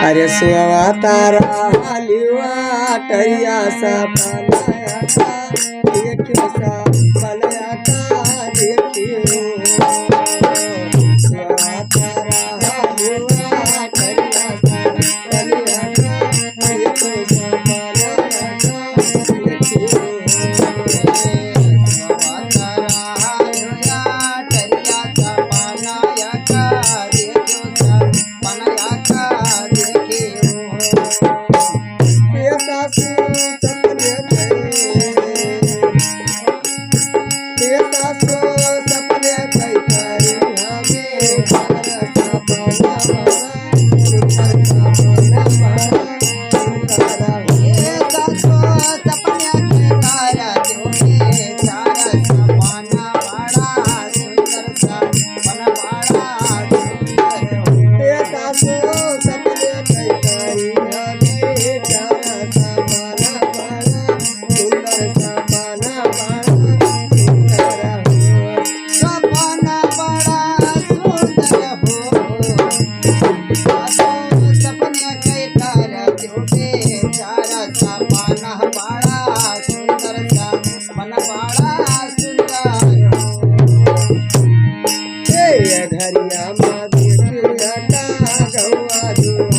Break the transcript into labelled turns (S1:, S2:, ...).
S1: अरे सुवा तारा लिवा टरिया सा पलाया का देखियो सा पलाया का देखियो सुवा तारा लिवा टरिया सा पलाया का देखियो सा पलाया का देखियो सुवा तारा लिवा टरिया सा पलाया का देखियो सा पलाया का बड़ा सुंदर सा मन बड़ा